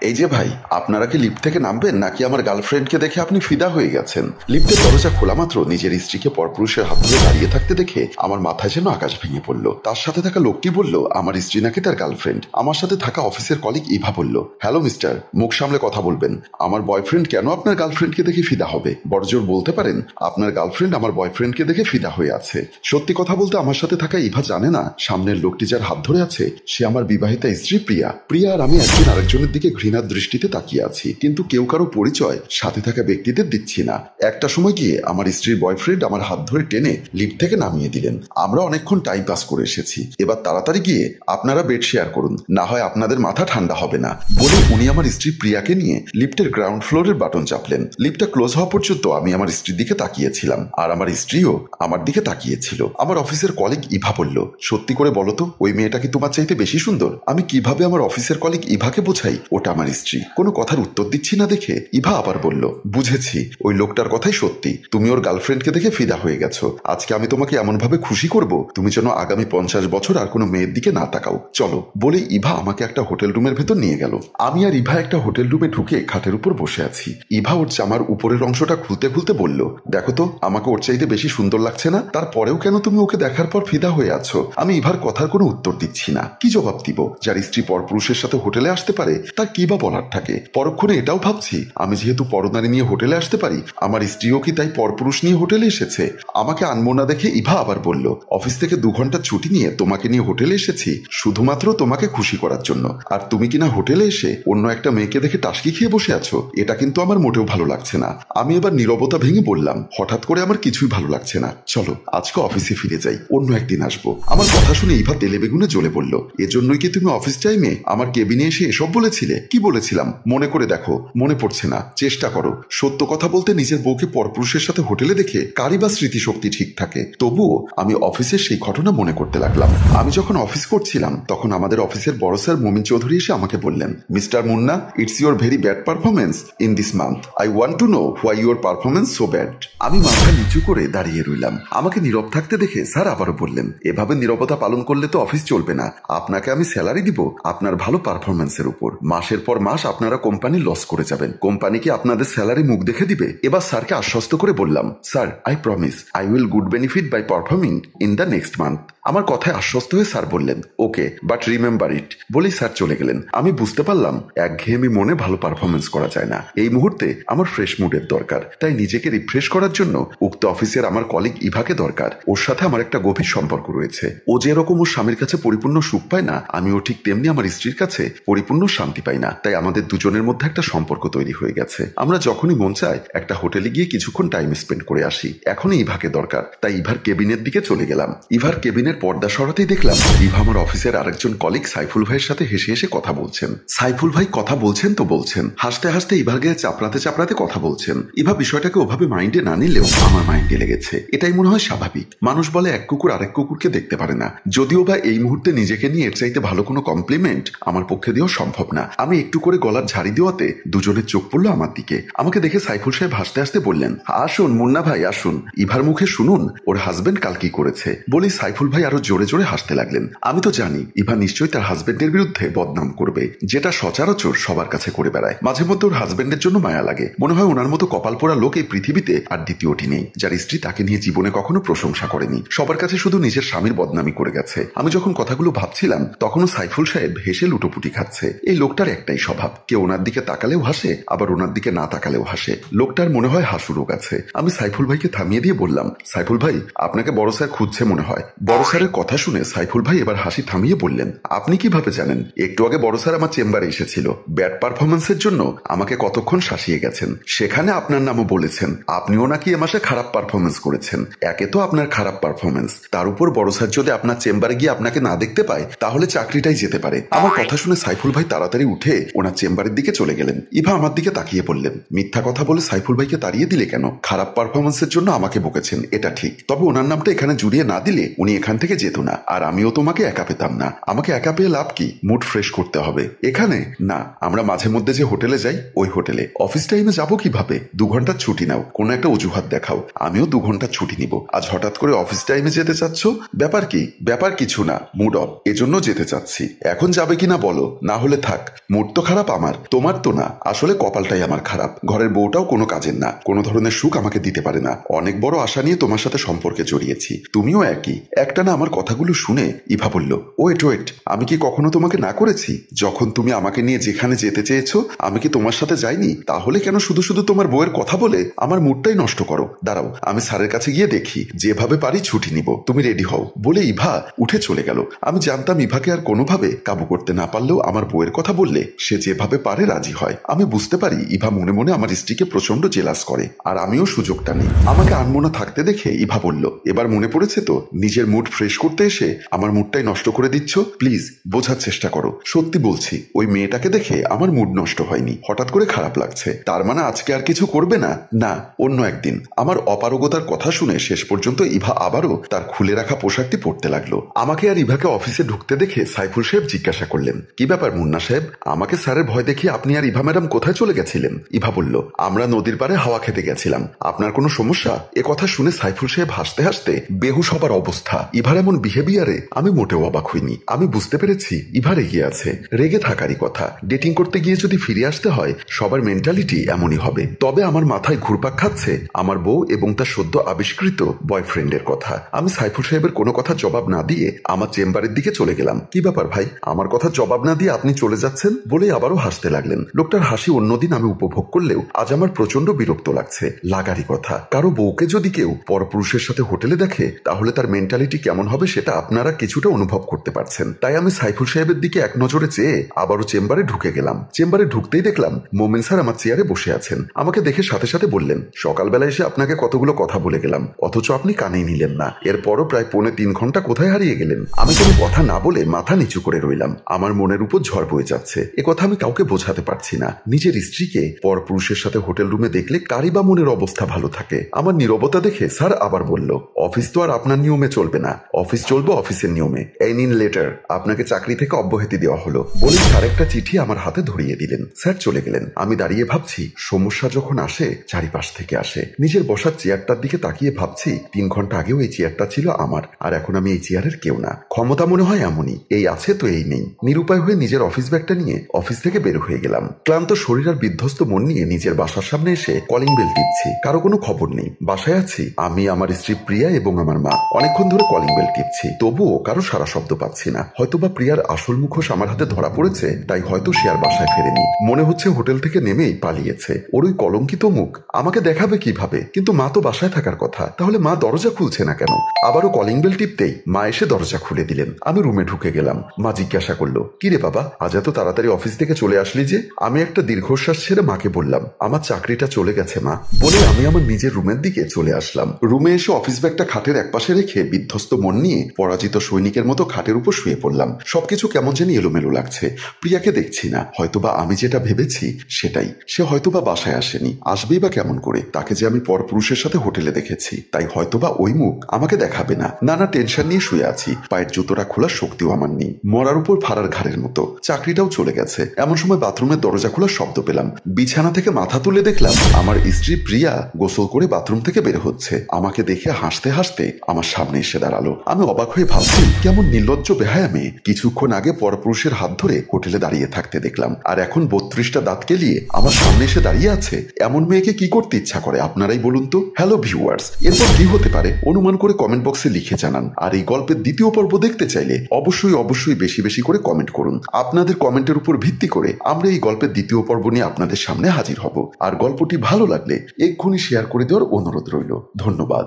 এই যে ভাই, আপনারা কি লিফট থেকে নামবেন নাকি আমার গার্লফ্রেন্ডকে দেখে আপনি ফিদা হয়ে গেছেন? লিফটের দরজা খোলা মাত্র নিজের স্ত্রীকে পরপুরুষের হাত ধরে দাঁড়িয়ে থাকতে দেখে আমার মাথায় যেন আকাশ ভেঙে পড়লো। তার সাথে থাকা লোকটি বলল আমার স্ত্রী নাকি তার গার্লফ্রেন্ড। আমার সাথে থাকা অফিসের কলিগ ইভা বলল, হ্যালো মিস্টার, মুখ সামলে কথা বলবেন। আমার বয়ফ্রেন্ড কেন আপনার গার্লফ্রেন্ডকে দেখে ফিদা হবে? বড়জোর বলতে পারেন আপনার গার্লফ্রেন্ড আমার বয়ফ্রেন্ডকে দেখে ফিদা হয়ে আছে। সত্যি কথা বলতে আমার সাথে থাকা ইভা জানে না সামনের লোকটি যার হাত ধরে আছে সে আমার বিবাহিতা স্ত্রী প্রিয়া। প্রিয়া আর আমি একজন আরেকজনের দিকে ঘৃণার দৃষ্টিতে তাকিয়ে আছি, কিন্তু কেউ কারো পরিচয় সাথে থাকা ব্যক্তিদের দিচ্ছি না। একটা সময় গিয়ে আমার স্ত্রীর বয়ফ্রেন্ড আমার হাত ধরে টেনে লিফট থেকে নামিয়ে দিলেন। আমরা অনেকক্ষণ টাইম পাস করে এসেছি, এবার তাড়াতাড়ি গিয়ে আপনারা বেড শেয়ার করুন, না হয় আপনাদের মাথা ঠান্ডা হবে না বলে উনি আমার স্ত্রী প্রিয়াকে নিয়ে লিফটের গ্রাউন্ড ফ্লোরের বাটন চাপলেন। লিফটটা ক্লোজ হওয়া পর্যন্ত আমি আমার স্ত্রীর দিকে তাকিয়েছিলাম আর আমার স্ত্রীও আমার দিকে তাকিয়েছিল। আমার অফিসের কলিগ ইভা বলল, সত্যি করে বলো তো ওই মেয়েটা কি তোমার চাইতে বেশি সুন্দর? আমি কিভাবে আমার অফিসের কলিগ ইভাকে বোঝাই ওটা আমার স্ত্রী? কোনো কথার উত্তর দিচ্ছি না দেখে ইভা আবার বলল, বুঝেছি, ওই লোকটার কথাই সত্যি, তুমি ওর গার্লফ্রেন্ডকে দেখে ফিদা হয়ে গেছো। আজকে আমি তোমাকে এমন ভাবে খুশি করব তুমি যেন আগামী 50 বছর আর কোনো মেয়ের দিকে না তাকাও। চলো বলে ইভা আমাকে একটা হোটেল রুমের ভেতর নিয়ে গেল। আমি আর ইভা একটা হোটেল রুমে ঢুকে খাটের উপর বসে আছি। ইভা ওর জামার উপরের অংশটা খুলতে খুলতে বলল, দেখো তো আমাকে ওর চাইতে বেশি সুন্দর লাগছে না? তারপরেও কেন তুমি ওকে দেখার পর ফিদা হয়ে আছো? আমি ইভার কথার কোনো উত্তর দিচ্ছি না। কি জবাব দিব? যার স্ত্রী পরপুরুষের সাথে হোটেলে আসতে পারে তার কি বা বলার থাকে? পরক্ষণে এটাও ভাবছি আমি যেহেতু পরনারী নিয়ে হোটেলে আসতে পারি, আমার স্ত্রীও কি তাই পরপুরুষ নিয়ে হোটেলে এসেছে? আমাকে আনমো না দেখে ইভা আবার বলল, অফিস থেকে 2 ঘন্টা ছুটি নিয়ে তোমাকে নিয়ে হোটেলে এসেছি শুধুমাত্র তোমাকে খুশি করার জন্য, আর তুমি কিনা হোটেলে এসে অন্য একটা মেয়েকে দেখে টাসকি খেয়ে বসে আছো। এটা কিন্তু আমার মোটেও ভালো লাগছে না। আমি এবার নীরবতা ভেঙে বললাম, হঠাৎ করে আমার কিছুই ভালো লাগছে না, চলো আজকে অফিসে ফিরে যাই, অন্য একদিন আসবো। আমার কথা শুনে ইভা তেলে বেগুনে জ্বলে বলল, এজন্যই কি তুমি অফিস টাইমে আমার কেবিনে এসে এসব বলেছিলে? কি বলেছিলাম মনে করে দেখো? মনে পড়ছে না? চেষ্টা করো। সত্য কথা বলতে নিজের বউকে পরপুরুষের সাথে হোটেলে দেখে কারই বা স্মৃতিশক্তি ঠিক থাকে? তবুও আমি অফিসের সেই ঘটনা মনে করতে লাগলাম। আমি যখন অফিস করছিলাম তখন আমাদের অফিসের বড় স্যার মমিন চৌধুরী এসে আমাকে বললেন, mister Munna, it's your very bad performance in this month. I want to know why your performance so bad. আমি মাথা নিচু করে দাঁড়িয়ে রইলাম। আমাকে নীরব থাকতে দেখে স্যার আবারও বললেন, এভাবে নীরবতা পালন করলে তো অফিস চলবে না। আপনাকে আমি স্যালারি দিব আপনার ভালো পারফরমেন্সের উপর। মাসের পর মাস আপনারা কোম্পানি লস করে যাবেন, কোম্পানি কি আপনাদের স্যালারি মুখ দেখে দিবে? এবার স্যারকে আশ্বস্ত করে বললাম, sir I promise I will good benefit by performing in the next month. আমার কথায় আশ্বস্ত হয়ে স্যার বললেন, ওকে, বাট রিমেম্বার ইট বলেই স্যার চলে গেলেন। আমি বুঝতে পারলাম একঘেয়েমি মনে ভালো পারফরমেন্স করা যায় না। এই মুহূর্তে আমার ফ্রেশ মুডের দরকার, তাই নিজেকে রিফ্রেশ করার জন্য উক্ত অফিসের আমার কলিগ ইভাকে দরকার। ওর সাথে আমার একটা গভীর সম্পর্ক রয়েছে। ও যেরকম ওর স্বামীর কাছে পরিপূর্ণ সুখ পায় না, আমিও ঠিক তেমনি আমার স্ত্রীর কাছে পরিপূর্ণ শান্তি পাই না। তাই আমাদের দুজনের মধ্যে একটা সম্পর্ক তৈরি হয়ে গেছে। আমরা যখনই মন চায় একটা হোটেলে গিয়ে কিছুক্ষণ টাইম স্পেন্ড করে আসি। এখনই ইভাকে দরকার, তাই ইভার কেবিনের দিকে চলে গেলাম। ইভার কেবিনের পর্দা সরাতেই দেখলাম ইভা আমার অফিসের আরেকজন কলিগ সাইফুল ভাইয়ের সাথে হেসে হেসে কথা বলছেন। সাইফুল ভাই কথা বলছেন তো বলছেন, হাসতে হাসতে ইভার গায়ে চাপড়াতে চাপড়াতে কথা বলছেন। ইভা বিষয়টাকে ওভাবে মাইন্ডে না নিলেও আমার মাইন্ডে লেগেছে। এটাই মনে হয় স্বাভাবিক। মানুষ বলে এক কুকুর আরেক কুকুরকে দেখতে পারে না। যদিও বা এই মুহূর্তে নিজেকে নিয়ে এর চাইতে ভালো কোনো কমপ্লিমেন্ট আমার পক্ষে দেওয়া সম্ভব না। আমি একটু করে গলার ঝাড়ি দেওয়াতে দুজনের চোখ পড়লো আমার দিকে। আমাকে দেখে সাইফুল সাহেব হাসতে হাসতে বললেন, আসুন মুন্না ভাই আসুন, ইভার মুখে শুনুন ওর হাজবেন্ড কাল কি করেছে। বলেই সাইফুল ভাই আরো জোরে জোরে হাসতে লাগলেন। আমি তো জানি ইভা নিশ্চয়ই তার হাজবেন্ডের বিরুদ্ধে বদনাম করবে, যেটা সচরাচর সবার কাছে করে বেড়ায়। মাঝে মধ্যে ওর হাজবেন্ডের জন্য মায়া লাগে। মনে হয় ওনার মতো কপাল পোড়া লোক এই পৃথিবীতে আর দ্বিতীয়টি নেই, যার স্ত্রী তাকে নিয়ে জীবনে কখনো প্রশংসা করেনি। সবার কাছে শুধু নিজের স্বামীর বদনামি করে গেছে। আমি যখন কথাগুলো ভাবছিলাম তখনও সাইফুল সাহেব হেসে লুটোপুটি খাচ্ছে। এই লোকটার একটাই স্বভাব, কেউ ওনার দিকে তাকালেও হাসে, আবার ওনার দিকে না তাকালেও হাসে। লোকটার মনে হয় হাসু রোগ আছে। আমি সাইফুল ভাইকে থামিয়ে দিয়ে বললাম, সাইফুল ভাই আপনাকে বড় স্যার খুঁজছে মনে হয়। বড় স্যারের কথা শুনে সাইফুল ভাই এবার হাসি থামিয়ে বললেন, আপনি কিভাবে জানেন? একটু আগে বড় স্যার আমার চেম্বারে এসেছিল। ব্যাড পারফরমেন্সের জন্য আমাকে কতক্ষণ শাসিয়ে গেছেন। সেখানে আপনার নামও বলেছেন। আপনিও নাকি এ মাসে খারাপ পারফরমেন্স করেছেন। একে তো আপনার খারাপ পারফরমেন্স, তার উপর বড় স্যার যদি আপনার চেম্বারে গিয়ে আপনাকে না দেখতে পায় তাহলে চাকরিটাই যেতে পারে। আমার কথা শুনে সাইফুল ভাই তাড়াতাড়ি উঠে ওনার চেম্বারের দিকে চলে গেলেন। ইভা আমার দিকে তাকিয়ে বললেন, মিথ্যা কথা বলে সাইফুল ভাইকে তাড়িয়ে দিলে কেন? খারাপ পারফরমেন্সের জন্য আমাকে বকেছেন এটা ঠিক, তবে ওনার নামটা এখানে জুড়িয়ে না দিলে উনি এখানে এখান থেকে যেত না, আর আমিও তোমাকে একা পেতাম না। আমাকে একা পেয়ে লাভ কি? মুড ফ্রেশ করতে হবে। এখানে না, আমরা মাঝে মধ্যে যে হোটেলে যাই ওই হোটেলে। অফিস টাইমে যাবো কিভাবে? 2 ঘন্টার ছুটি নাও, কোনো একটা অজুহাত দেখাও, আমিও 2 ঘন্টার ছুটি নিব। আজ হঠাৎ করে অফিস টাইমে যেতে চাচ্ছ? ব্যাপার কি? ব্যাপার কিছু না, মুড অফ, এজন্য যেতে চাচ্ছি। এখন যাবে কিনা বলো, না হলে থাক। মুড তো খারাপ আমার, তোমার তো না। আসলে কপালটাই আমার খারাপ। ঘরের বউটাও কোনো কাজের না, কোনো ধরনের সুখ আমাকে দিতে পারে না। অনেক বড় আশা নিয়ে তোমার সাথে সম্পর্কে জড়িয়েছি, তুমিও একই। একটা না আমার কথাগুলো শুনে ইভা বলল, ওয়েট ওয়েট, আমি কি কখনো তোমাকে না করেছি? যখন তুমি আমাকে নিয়ে যেখানে যেতে চেয়েছো আমি কি তোমার সাথে যাইনি? তাহলে কেন শুধু শুধু তোমার বউয়ের কথা বলে আমার মুডটাই নষ্ট করো? দাঁড়াও, আমি স্যারের কাছে গিয়ে দেখি, যেভাবে পারি ছুটি নিব, তুমি রেডি হও। বলে ইভা উঠে চলে গেল। আমি জানতাম ইভাকে আর কোনোভাবে কাবু করতে না পারলেও আমার বউয়ের কথা বললে সে যেভাবে পারে রাজি হয়। আমি বুঝতে পারি ইভা মনে মনে আমার স্ত্রীকে প্রচন্ড জেলাস করে, আর আমিও সুযোগটা নিই। আমাকে আনমনা থাকতে দেখে ইভা বলল, এবার মনে পড়েছে তো? নিজের মুড ফ্রেশ করতে এসে আমার মুডটাই নষ্ট করে দিচ্ছ। প্লিজ বোঝার চেষ্টা করো। সত্যি বলছি, ওই মেয়েটাকে দেখে আমার মুড নষ্ট হয়নি, হঠাৎ করে খারাপ লাগছে। তার মানে আজকে আর কিছু করবে না? না, অন্য একদিন। আমার অপারগতার কথা শুনে শেষ পর্যন্ত ইভা আবারও তার খুলে রাখা পোশাকটি পরতে লাগলো। আমাকে আর ইভাকে অফিসে ঢুকতে দেখে সাইফুল সাহেব জিজ্ঞাসা করলেন, কি ব্যাপার মুন্না সাহেব? আমাকে স্যারের ভয় দেখিয়ে আপনি আর ইভা ম্যাডাম কোথায় চলে গেছিলেন? ইভা বলল, আমরা নদীর পাড়ে হাওয়া খেতে গেছিলাম। আপনার কোনো সমস্যা? এ কথা শুনে সাইফুল সাহেব হাসতে হাসতে বেহুশ হবার অবস্থা। ইভার এমন বিহেভিয়ারে আমি মোটেও অবাক হইনি। আমি বুঝতে পেরেছি ইভা রেগে আছে। রেগে থাকারই কথা। ডেটিং করতে গিয়ে যদি ফিরে আসতে হয়, সবার মেন্টালিটি এমনই হবে। তবে আমার মাথায় ঘুরপাক খাচ্ছে আমার বউ এবং তার সদ্য আবিষ্কৃত বয়ফ্রেন্ডের কথা। আমি সাইফুল সাহেবের কোনো কথা জবাব না দিয়ে আমার চেম্বারের দিকে চলে গেলাম। কি ব্যাপার ভাই, আমার কথা জবাব না দিয়ে আপনি চলে যাচ্ছেন? বলে আবারও হাসতে লাগলেন। লোকটার হাসি অন্যদিন আমি উপভোগ করলেও আজ আমার প্রচন্ড বিরক্ত লাগছে। লাগারই কথা, কারো বউকে যদি কেউ পরপুরুষের সাথে হোটেলে দেখে তাহলে তার মেন্টালিটি কেমন হবে সেটা আপনারা কিছুটা অনুভব করতে পারছেন। তাই আমি সাইফুল সাহেবের দিকে এক নজরে চেয়ে আবারও চেম্বারে ঢুকে গেলাম। চেম্বারে ঢুকতেই দেখলাম মোমেন স্যার আমার চেয়ারে বসে আছেন। আমাকে দেখে সাথে সাথে বললেন, সকালবেলা এসে আপনাকে কতগুলো কথা বলে গেলাম, অথচ আপনি কানেই নিলেন না। এরপরও প্রায় 3.25 ঘন্টা কোথায় হারিয়ে গেলেন? আমি কোনো কথা না বলে মাথা নিচু করে রইলাম। আমার মনের উপর ঝড় বয়ে যাচ্ছে। এ কথা আমি কাউকে বোঝাতে পারছি না। নিজের স্ত্রীকে পরপুরুষের সাথে হোটেল রুমে দেখলে কারই বা মনের অবস্থা ভালো থাকে। আমার নীরবতা দেখে স্যার আবার বলল, অফিস তো আর আপনার নিয়মে চলবে না, অফিস চলবে অফিসের নিয়মে। এই নিন লেটার, আপনাকে চাকরি থেকে অব্যাহতি দেওয়া হলো। বলে স্যার একটা চিঠি আমার হাতে ধরিয়ে দিলেন। স্যার চলে গেলেন। আমি দাঁড়িয়ে ভাবছি, সমস্যা যখন আসে চারিপাশ থেকে আসে। নিজের বসার চেয়ারটার দিকে তাকিয়ে ভাবছি, 3 ঘন্টা আগেও এই চেয়ারটা ছিল আমার, আর এখন আমি এই চেয়ারের কেউ না। ক্ষমতা মনে হয় এমনই, এই আছে তো এই নেই। নিরুপায় হয়ে নিজের অফিস ব্যাগটা নিয়ে অফিস থেকে বের হয়ে গেলাম। ক্লান্ত শরীর আর বিধ্বস্ত মন নিয়ে নিজের বাসার সামনে এসে কলিং বেল টিপছি। কারো কোনো খবর নেই। বাসায় আছি আমি, আমার স্ত্রী প্রিয়া এবং আমার মা। অনেকক্ষণ ধরে কলিং বেল টিপছি, তবুও কারো সারা শব্দ পাচ্ছি না। হয়তোবা প্রিয়ার আসল মুখোশ আমার হাতে ধরা পড়েছে, তাই হয়তো সে আর বাসায় ফেরেনি। মনে হচ্ছে হোটেল থেকে নেমেই পালিয়েছে। ওর ওই কলঙ্কিত মুখ আমাকে দেখাবে কিভাবে? কিন্তু মা তো বাসায় থাকার কথা, তাহলে মা দরজা খুলছে না কেন? আবারও কলিং বেল টিপতেই মা এসে দরজা খুলে দিলেন। আমি রুমে ঢুকে গেলাম। মা জিজ্ঞাসা করলো, কি রে বাবা, আজ এত তাড়াতাড়ি অফিস থেকে চলে আসলি যে? আমি একটা দীর্ঘশ্বাস ছেড়ে মাকে বললাম, আমার চাকরিটা চলে গেছে মা। বলে আমি আমার নিজের রুমের দিকে চলে আসলাম। রুমে এসে অফিস ব্যাগটা খাটের একপাশে রেখে বিধ্বস্ত মন নিয়ে পরাজিত সৈনিকের মতো খাটের উপর শুয়ে পড়লাম। সবকিছু কেমন জানি এলোমেলো লাগছে। প্রিয়াকে দেখছি না। হয়তোবা আমি যেটা ভেবেছি সেটাই। সে হয়তোবা বাসায় আসেনি, আসবেই বা কেমন করে? তাকে যে আমি পরপুরুষের সাথে হোটেলে দেখেছি, তাই হয়তোবা ওই মুখ আমাকে দেখাবে না। নানা টেনশন নিয়ে শুয়ে আছি। পায়ের জুতোটা খোলার শক্তিও আমার নেই। মরার উপর ফাড়ার ঘাড়ের মতো। চাকরিটাও চলে গেছে। এমন সময় বাথরুমের দরজা খোলার শব্দ পেলাম। বিছানা থেকে মাথা তুলে দেখলাম আমার স্ত্রী প্রিয়া গোসল করে বাথরুম থেকে বের হচ্ছে। আমাকে দেখে হাসতে হাসতে আমার সামনে এসে দাঁড়ালো। আমি অবাক হয়ে ভাবছি, কেমন নির্লজ্জ বেহায়া মেয়ে। কিছুক্ষণ আগে পরপুরুষের হাত ধরে হোটেলে দাঁড়িয়ে থাকতে দেখলাম, আর এখন 32টা দাঁত কেলিয়ে আমার সামনে এসে দাঁড়িয়ে আছে। এমন মেয়েকে কি করতে ইচ্ছা করে আপনারাই বলুন তো। হ্যালো ভিউয়ার্স, এরপর কি হতে পারে অনুমান করে কমেন্ট বক্সে লিখে জানান। আর এই গল্পের দ্বিতীয় পর্ব দেখতে চাইলে অবশ্যই বেশি বেশি করে কমেন্ট করুন। আপনাদের কমেন্টের উপর ভিত্তি করে আমরা এই গল্পের দ্বিতীয় পর্ব নিয়ে আপনাদের সামনে হাজির হব। আর গল্পটি ভালো লাগলে এক্ষুনি শেয়ার করে দেওয়ার অনুরোধ রইল। ধন্যবাদ।